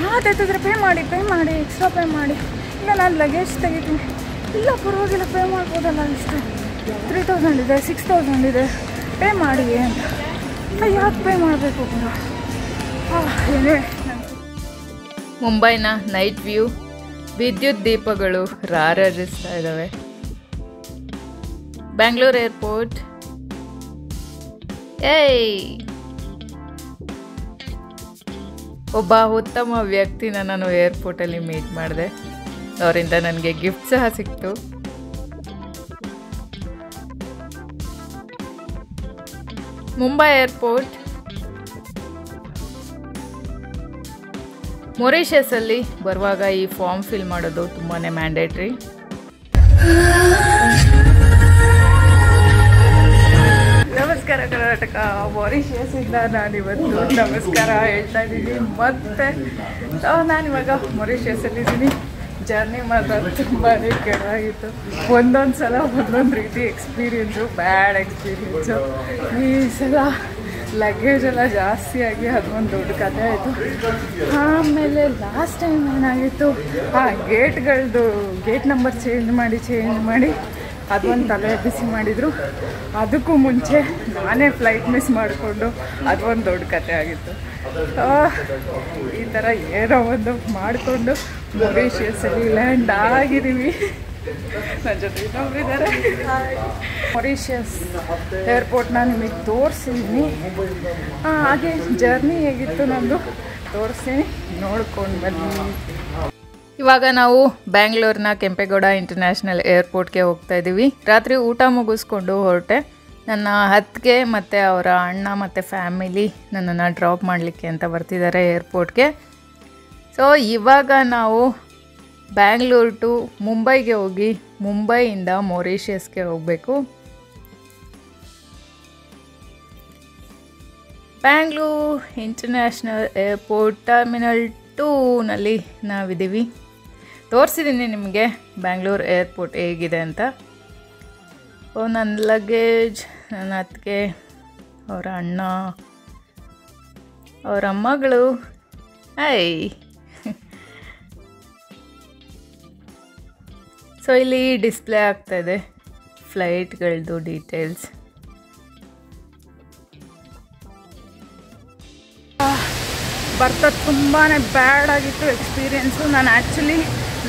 ಮಾತಾಡ್ತಿದ್ರೆ pay ಮಾಡಿ extra pay ಮಾಡಿ, ಇಲ್ಲ ನಾನು ಲಗೇಜ್ ತೆಗಿತೀನಿ, ಇಲ್ಲ ಪರವಾಗಿಲ್ಲ ಪೇ ಮಾಡ್ಬೋದಲ್ಲ, ಇಷ್ಟು 3000 ಇದೆ 6000 ಇದೆ ಪೇ ಮಾಡಿ ಅಂತ. ಯಾಕೆ ಪೇ ಮಾಡಬೇಕು ಗುರು? ಏನೇ ಮುಂಬೈನ ನೈಟ್ ವ್ಯೂ, ವಿದ್ಯುತ್ ದೀಪಗಳು ರಾರಾಜಿಸ್ತಾ ಇದ್ದಾವೆ. ಬ್ಯಾಂಗ್ಳೂರ್ ಏರ್ಪೋರ್ಟ್. ಒಬ್ಬ ಉತ್ತಮ ವ್ಯಕ್ತಿನ ನಾನು ಏರ್ಪೋರ್ಟಲ್ಲಿ ಮೀಟ್ ಮಾಡಿದೆ. ಅವರಿಂದ ನನಗೆ ಗಿಫ್ಟ್ ಸಹ ಸಿಕ್ತು. ಮುಂಬೈ ಏರ್ಪೋರ್ಟ್. ಮೊರಿಷಿಯಸಲ್ಲಿ ಬರುವಾಗ ಈ ಫಾರ್ಮ್ ಫಿಲ್ ಮಾಡೋದು ತುಂಬಾ ಮ್ಯಾಂಡೇಟ್ರಿ. ನಮಸ್ಕಾರ ಕರ್ನಾಟಕ. ಮೊರಿಷಿಯಸ್ಸಿಂದ ನಾನಿವತ್ತು ನಮಸ್ಕಾರ ಹೇಳ್ತಾ ಇದ್ದೀನಿ. ಮತ್ತು ನಾನಿವಾಗ ಮೊರಿಷಿಯಸ್ಸಲ್ಲಿದ್ದೀನಿ. ಜರ್ನಿ ಮಾತ್ರ ತುಂಬಾ ಕೆಳಗಿತ್ತು. ಒಂದೊಂದು ಸಲ ಒಂದೊಂದು ರೀತಿ ಎಕ್ಸ್ಪೀರಿಯೆನ್ಸು, ಬ್ಯಾಡ್ ಎಕ್ಸ್ಪೀರಿಯೆನ್ಸು. ಈ ಸಲ ಲಗೇಜೆಲ್ಲ ಜಾಸ್ತಿ ಆಗಿ ಅದೊಂದು ದೊಡ್ಡ ಕಥೆ ಆಯಿತು. ಆಮೇಲೆ ಲಾಸ್ಟ್ ಟೈಮ್ ಏನಾಗಿತ್ತು, ಗೇಟ್ ನಂಬರ್ ಚೇಂಜ್ ಮಾಡಿ ಅದೊಂದು ತಲೆ ಬಿಸಿ ಮಾಡಿದರು. ಅದಕ್ಕೂ ಮುಂಚೆ ನಾನೇ ಫ್ಲೈಟ್ ಮಿಸ್ ಮಾಡಿಕೊಂಡು ಅದೊಂದು ದೊಡ್ಡ ಕಥೆ ಆಗಿತ್ತು. ಈ ಥರ ಏನೋ ಒಂದು ಮಾಡಿಕೊಂಡು ಮೊರಿಷಿಯಸ್ಸಲ್ಲಿ ಲ್ಯಾಂಡ್ ಆಗಿದ್ದೀವಿ. ನನ್ನ ಜೊತೆ ಇನ್ನೊಬ್ಬರಿದ್ದಾರೆ. ಮೊರಿಷಿಯಸ್ ಏರ್ಪೋರ್ಟ್ನ ನಿಮಗೆ ತೋರಿಸಿದ್ದೀನಿ. ಹಾಗೆ ಜರ್ನಿ ಹೇಗಿತ್ತು ನಂದು ತೋರಿಸ್ತೀನಿ, ನೋಡ್ಕೊಂಡು ಬನ್ನಿ. ಇವಾಗ ನಾವು ಬ್ಯಾಂಗ್ಳೂರಿನ ಕೆಂಪೇಗೌಡ ಇಂಟರ್ನ್ಯಾಷನಲ್ ಏರ್ಪೋರ್ಟ್ಗೆ ಹೋಗ್ತಾ ಇದ್ದೀವಿ. ರಾತ್ರಿ ಊಟ ಮುಗಿಸ್ಕೊಂಡು ಹೊರಟೆ. ನನ್ನ ಅತ್ತಿಗೆ ಮತ್ತು ಅವರ ಅಣ್ಣ ಮತ್ತು ಫ್ಯಾಮಿಲಿ ನನ್ನನ್ನು ಡ್ರಾಪ್ ಮಾಡಲಿಕ್ಕೆ ಅಂತ ಬರ್ತಿದ್ದಾರೆ ಏರ್ಪೋರ್ಟ್ಗೆ. ಸೊ ಇವಾಗ ನಾವು ಬ್ಯಾಂಗ್ಳೂರ್ ಟು ಮುಂಬೈಗೆ ಹೋಗಿ ಮುಂಬೈಯಿಂದ ಮೊರಿಷಿಯಸ್ಗೆ ಹೋಗಬೇಕು. ಬ್ಯಾಂಗ್ಳೂರ್ ಇಂಟರ್ನ್ಯಾಷನಲ್ ಏರ್ಪೋರ್ಟ್ ಟರ್ಮಿನಲ್ 2ನಲ್ಲಿ ನಾವಿದ್ದೀವಿ. ತೋರಿಸಿದ್ದೀನಿ ನಿಮಗೆ ಬ್ಯಾಂಗ್ಳೂರ್ ಏರ್ಪೋರ್ಟ್ ಹೇಗಿದೆ ಅಂತ. ನನ್ನ ಲಗೇಜ್, ನನ್ನ ಅತ್ತಿಗೆ, ಅವರ ಅಣ್ಣ, ಅವರ ಅಮ್ಮಗಳು. ಸೊ ಇಲ್ಲಿ ಡಿಸ್ಪ್ಲೇ ಆಗ್ತಾಯಿದೆ ಫ್ಲೈಟ್ಗಳದ್ದು ಡೀಟೇಲ್ಸ್. ಬರ್ತಾ ತುಂಬಾ ಬ್ಯಾಡ್ ಆಗಿತ್ತು ಎಕ್ಸ್ಪೀರಿಯೆನ್ಸು. ನಾನು ಆ್ಯಕ್ಚುಲಿ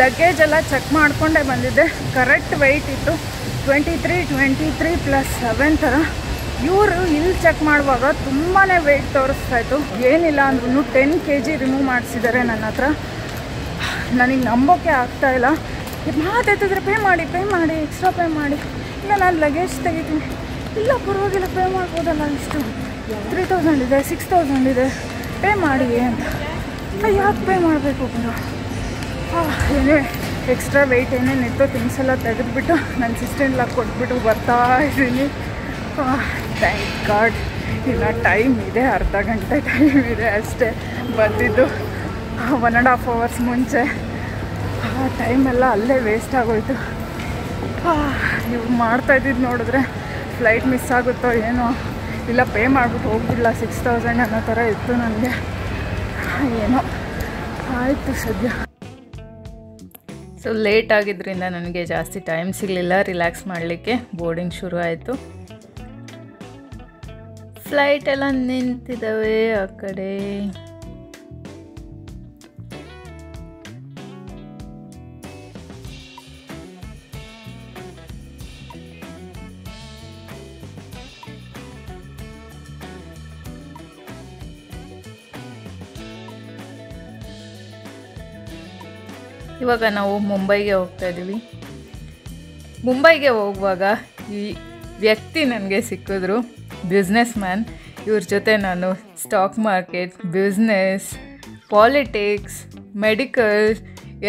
ಲಗೇಜ್ ಎಲ್ಲ ಚೆಕ್ ಮಾಡಿಕೊಂಡೇ ಬಂದಿದ್ದೆ. ಕರೆಕ್ಟ್ ವೆಯ್ಟ್ ಇತ್ತು 23 + 7 ಥರ. ಇವರು ಇಲ್ಲಿ ಚೆಕ್ ಮಾಡುವಾಗ ತುಂಬಾ ವೆಯ್ಟ್ ತೋರಿಸ್ತಾಯಿತ್ತು. ಏನಿಲ್ಲ ಅಂದ್ರೂ 10 kg ರಿಮೂವ್ ಮಾಡಿಸಿದ್ದಾರೆ ನನ್ನ ಹತ್ರ. ನನಗೆ ನಂಬೋಕೆ ಆಗ್ತಾಯಿಲ್ಲ. ಮಾತಾಡ್ತಿದ್ರೆ ಪೇ ಮಾಡಿ ಎಕ್ಸ್ಟ್ರಾ ಪೇ ಮಾಡಿ, ಇಲ್ಲ ನಾನು ಲಗೇಜ್ ತೆಗಿತೀನಿ, ಇಲ್ಲ ಪರವಾಗಿಲ್ಲ ಪೇ ಮಾಡ್ಬೋದಲ್ಲ, ಇಷ್ಟು 3000 ಇದೆ 6000 ಇದೆ ಪೇ ಮಾಡಿ ಅಂತ. ಯಾಕೆ ಪೇ ಮಾಡಬೇಕು ಗುರು? ಏನೇ ಎಕ್ಸ್ಟ್ರಾ ವೆಯ್ಟ್ ಏನೇನಿತ್ತು ಥಿಂಗ್ಸ್ ಎಲ್ಲ ತೆಗೆದುಬಿಟ್ಟು ನನ್ನ ಸಿಸ್ಟರ್ಲಾಗಿ ಕೊಟ್ಬಿಟ್ಟು ಬರ್ತಾ ಇದ್ದೀನಿ. Thank god. ಇನ್ನು ಟೈಮ್ ಇದೆ, ಅರ್ಧ ಗಂಟೆ ಟೈಮ್ ಇದೆ ಅಷ್ಟೇ. ಬಂದಿದ್ದು 1.5 hours ಮುಂಚೆ. ಟೈಮೆಲ್ಲ ಅಲ್ಲೇ ವೇಸ್ಟ್ ಆಗೋಯ್ತು. ಇವ್ರು ಮಾಡ್ತಾಯಿದ್ದು ನೋಡಿದ್ರೆ ಫ್ಲೈಟ್ ಮಿಸ್ ಆಗುತ್ತೋ ಏನೋ, ಇಲ್ಲ ಪೇ ಮಾಡಿಬಿಟ್ಟು ಹೋಗ್ಬಿಡಲ್ಲ 6000 ಅನ್ನೋ ಥರ ಇತ್ತು ನನಗೆ. ಏನೋ ಆಯಿತು ಸದ್ಯ. ಸೊ ಲೇಟ್ ಆಗಿದ್ದರಿಂದ ನನಗೆ ಜಾಸ್ತಿ ಟೈಮ್ ಸಿಗಲಿಲ್ಲ ರಿಲ್ಯಾಕ್ಸ್ ಮಾಡಲಿಕ್ಕೆ. ಬೋರ್ಡಿಂಗ್ ಶುರು ಆಯಿತು. ಫ್ಲೈಟ್ ಎಲ್ಲ ನಿಂತಿದ್ದಾವೆ ಆ ಕಡೆ. ಇವಾಗ ನಾವು ಮುಂಬೈಗೆ ಹೋಗ್ತಾ ಇದ್ದೀವಿ. ಮುಂಬೈಗೆ ಹೋಗುವಾಗ ಈ ವ್ಯಕ್ತಿ ನನಗೆ ಸಿಕ್ಕಿದ್ರು, ಬಿಸ್ನೆಸ್ ಮ್ಯಾನ್. ಇವ್ರ ಜೊತೆ ನಾನು stock market, business, politics, medical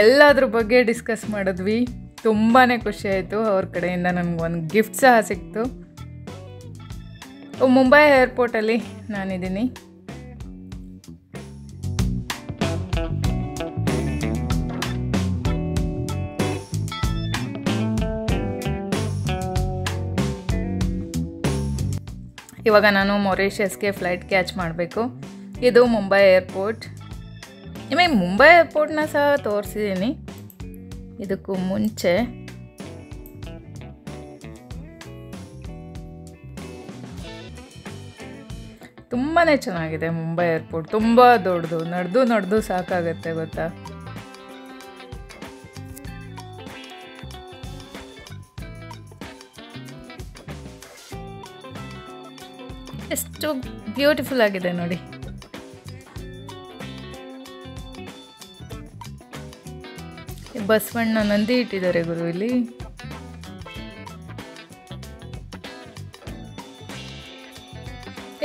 ಎಲ್ಲದ್ರ ಬಗ್ಗೆ ಡಿಸ್ಕಸ್ ಮಾಡಿದ್ವಿ. ತುಂಬಾ ಖುಷಿಯಾಯಿತು. ಅವ್ರ ಕಡೆಯಿಂದ ನನಗೊಂದು ಗಿಫ್ಟ್ ಸಹ ಸಿಕ್ತು. ಮುಂಬೈ ಏರ್ಪೋರ್ಟಲ್ಲಿ ನಾನಿದ್ದೀನಿ. ಇವಾಗ ನಾನು ಮೊರಿಷಿಯಸ್ಗೆ ಫ್ಲೈಟ್ ಕ್ಯಾಚ್ ಮಾಡಬೇಕು. ಇದು ಮುಂಬೈ ಏರ್ಪೋರ್ಟ್. ನಿಮಗೆ ಮುಂಬೈ ಏರ್ಪೋರ್ಟ್ನ ಸಹ ತೋರಿಸಿದ್ದೀನಿ ಇದಕ್ಕೂ ಮುಂಚೆ. ತುಂಬಾ ಚೆನ್ನಾಗಿದೆ ಮುಂಬೈ ಏರ್ಪೋರ್ಟ್, ತುಂಬ ದೊಡ್ಡದು, ನಡೆದು ಸಾಕಾಗತ್ತೆ ಗೊತ್ತಾ. ಎಷ್ಟು ಬ್ಯೂಟಿಫುಲ್ ಆಗಿದೆ ನೋಡಿ. ಬಸವಣ್ಣ ನಂದಿ ಇಟ್ಟಿದ್ದಾರೆ ಗುರು ಇಲ್ಲಿ.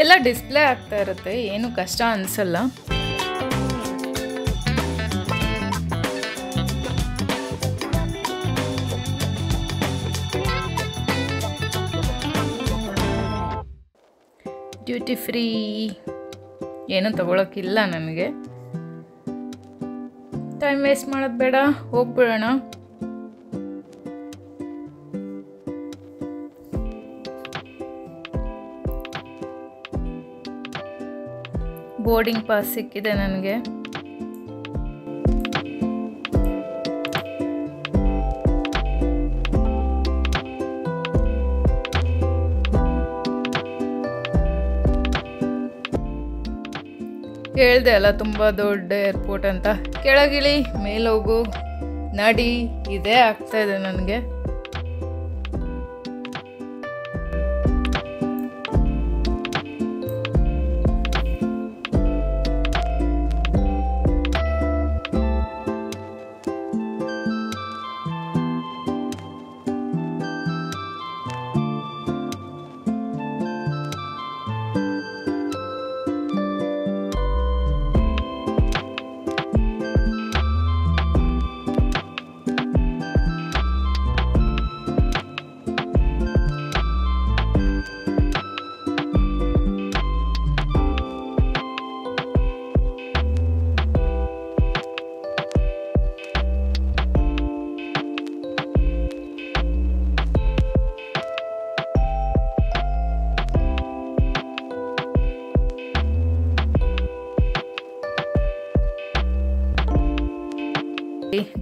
ಎಲ್ಲ ಡಿಸ್ಪ್ಲೇ ಆಗ್ತಾ ಇರುತ್ತೆ, ಏನು ಕಷ್ಟ ಅನ್ಸಲ್ಲ. ಡ್ಯೂಟಿ ಫ್ರೀ ಏನು ತಗೊಳಕ್ಕಿಲ್ಲ ನನಗೆ. ಟೈಮ್ ವೇಸ್ಟ್ ಮಾಡೋದು ಬೇಡ, ಹೋಗ್ಬಿಡೋಣ. ಬೋರ್ಡಿಂಗ್ ಪಾಸ್ ಸಿಕ್ಕಿದೆ ನನಗೆ. ಹೇಳ್ದೆ ಅಲ್ಲ ತುಂಬ ದೊಡ್ಡ ಏರ್ಪೋರ್ಟ್ ಅಂತ. ಕೆಳಗಿಳಿ ಮೇಲೋಗು ನಡಿ ಇದೇ ಆಗ್ತಾ ಇದೆ ನನಗೆ.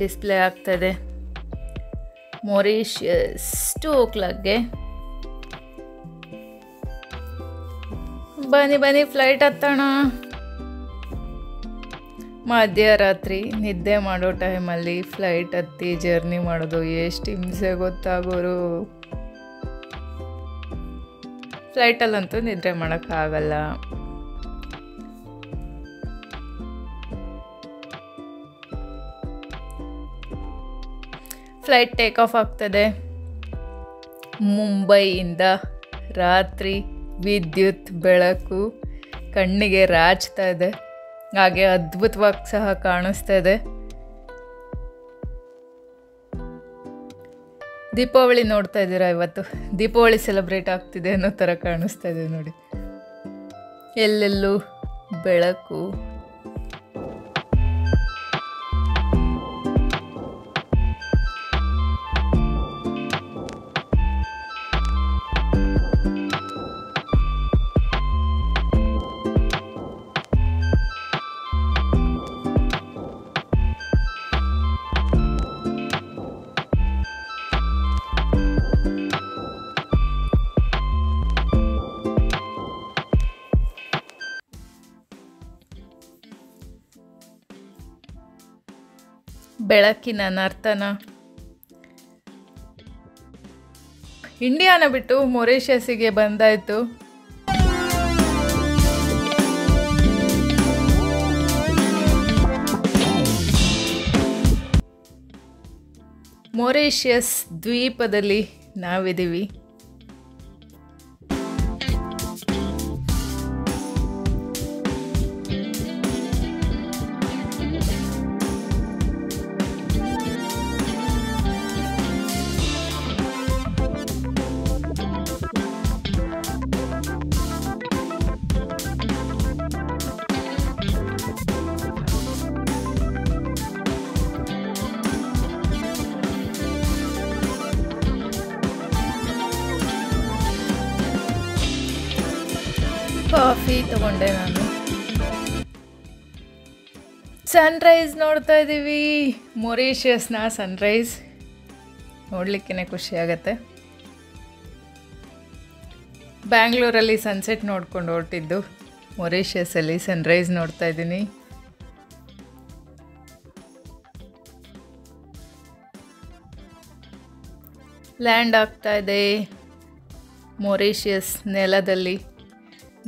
ಡಿಸ್ಪ್ಲೇ ಆಗ್ತದೆ ಮೊರಿಷಿಯಸ್ 2 o'clockಗೆ. ಬನ್ನಿ ಫ್ಲೈಟ್ ಹತ್ತೋಣ. ಮಧ್ಯರಾತ್ರಿ ನಿದ್ದೆ ಮಾಡೋ ಟೈಮಲ್ಲಿ ಫ್ಲೈಟ್ ಹತ್ತಿ ಜರ್ನಿ ಮಾಡೋದು ಎಷ್ಟು ಹಿಂಸೆ ಗೊತ್ತಾಗೋರು. ಫ್ಲೈಟಲ್ಲಂತೂ ನಿದ್ರೆ ಮಾಡೋಕ್ಕಾಗಲ್ಲ. ಫ್ಲೈಟ್ ಟೇಕ್ ಆಫ್ ಆಗ್ತದೆ ಮುಂಬೈಯಿಂದ. ರಾತ್ರಿ ವಿದ್ಯುತ್ ಬೆಳಕು ಕಣ್ಣಿಗೆ ರಾಚ್ತಾ ಇದೆ, ಹಾಗೆ ಅದ್ಭುತವಾಗಿ ಸಹ ಕಾಣಿಸ್ತಾ ಇದೆ. ದೀಪಾವಳಿ ನೋಡ್ತಾ ಇದ್ದೀರಾ, ಇವತ್ತು ದೀಪಾವಳಿ ಸೆಲೆಬ್ರೇಟ್ ಆಗ್ತಿದೆ ಅನ್ನೋ ಥರ ಕಾಣಿಸ್ತಾ ಇದೆ ನೋಡಿ. ಎಲ್ಲೆಲ್ಲೂ ಬೆಳಕು. ಬೆಳಕಿನ ನರ್ತನ. ಇಂಡಿಯಾನ ಬಿಟ್ಟು ಮೊರಿಷಿಯಸ್ಸಿಗೆ ಬಂದಾಯಿತು. ಮೊರಿಷಿಯಸ್ ದ್ವೀಪದಲ್ಲಿ ನಾವಿದ್ದೀವಿ. ಕಾಫಿ ತಗೊಂಡೆ ನಾನು. ಸನ್ರೈಸ್ ನೋಡ್ತಾ ಇದ್ದೀವಿ. ಮೊರೇಷಿಯಸ್ನ ಸನ್ರೈಸ್ ನೋಡಲಿಕ್ಕೇ ಖುಷಿ ಆಗುತ್ತೆ. ಬ್ಯಾಂಗ್ಳೂರಲ್ಲಿ ಸನ್ಸೆಟ್ ನೋಡ್ಕೊಂಡು ಹೊರಟಿದ್ದು, ಮೊರೇಷಿಯಸಲ್ಲಿ ಸನ್ರೈಸ್ ನೋಡ್ತಾ ಇದ್ದೀನಿ. ಲ್ಯಾಂಡ್ ಆಗ್ತಾ ಇದೆ ಮೊರೇಷಿಯಸ್ ನೆಲದಲ್ಲಿ.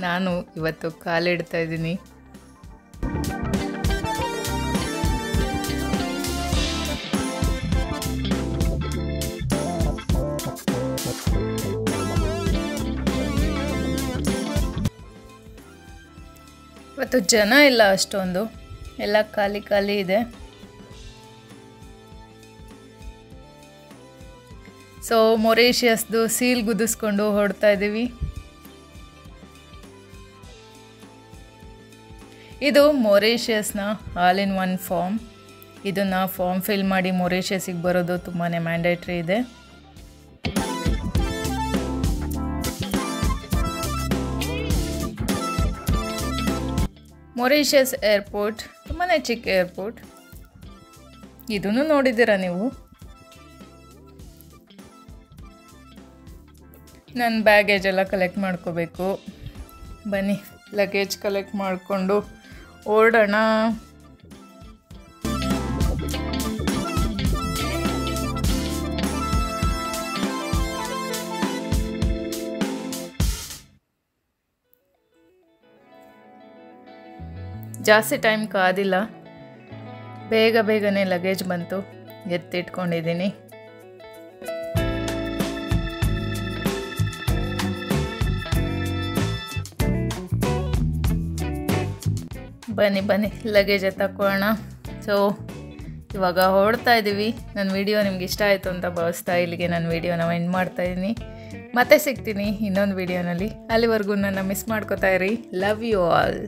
ನಾನು ಇವತ್ತು ಕಾಲಿಡ್ತಾ ಇದ್ದೀನಿ. ಇವತ್ತು ಜನ ಇಲ್ಲ ಅಷ್ಟೊಂದು, ಎಲ್ಲ ಖಾಲಿ ಖಾಲಿ ಇದೆ. ಸೊ ಮೊರೇಷಿಯಸ್ದು ಸೀಲ್ ಗುದಿಸ್ಕೊಂಡು ಹೊರಡ್ತಾ ಇದ್ದೀವಿ. ಇದು ಮೊರೇಷಿಯಸ್ನ ಆಲ್ ಇನ್ ಒನ್ ಫಾರ್ಮ್. ಇದನ್ನು ಫಾರ್ಮ್ ಫಿಲ್ ಮಾಡಿ ಮೊರೇಷಿಯಸ್ಸಿಗೆ ಬರೋದು ತುಂಬಾ ಮ್ಯಾಂಡೇಟ್ರಿ ಇದೆ. ಮೊರೇಷಿಯಸ್ ಏರ್ಪೋರ್ಟ್ ತುಂಬಾ ಚಿಕ್ಕ ಏರ್ಪೋರ್ಟ್. ಇದನ್ನು ನೋಡಿದ್ದೀರಾ ನೀವು. ನನ್ನ ಬ್ಯಾಗೇಜ್ ಎಲ್ಲ ಕಲೆಕ್ಟ್ ಮಾಡ್ಕೋಬೇಕು. ಬನ್ನಿ ಲಗೇಜ್ ಕಲೆಕ್ಟ್ ಮಾಡಿಕೊಂಡು ಓಡೋಣ. ಜಾಸ್ತಿ ಟೈಮ್ ಕಾದಿಲ್ಲ, ಬೇಗನೆ ಲಗೇಜ್ ಬಂತು, ಎತ್ತಿಟ್ಕೊಂಡಿದ್ದೀನಿ. ಬನ್ನಿ ಲಗೇಜ್ ತಕ್ಕೊಳ್ಳೋಣ. ಸೊ ಇವಾಗ ಹೊರಡ್ತಾ ಇದ್ದೀವಿ. ನನ್ನ ವಿಡಿಯೋ ನಿಮ್ಗೆ ಇಷ್ಟ ಆಯಿತು ಅಂತ ಭಾವಿಸ್ತಾ ಇಲ್ಲಿಗೆ ನನ್ನ ವಿಡಿಯೋನ ಎಂಡ್ ಮಾಡ್ತಾಯಿದ್ದೀನಿ. ಮತ್ತೆ ಸಿಗ್ತೀನಿ ಇನ್ನೊಂದು ವಿಡಿಯೋನಲ್ಲಿ. ಅಲ್ಲಿವರೆಗೂ ನನ್ನ ಮಿಸ್ ಮಾಡ್ಕೋತಾ ಇರಿ. Love you all.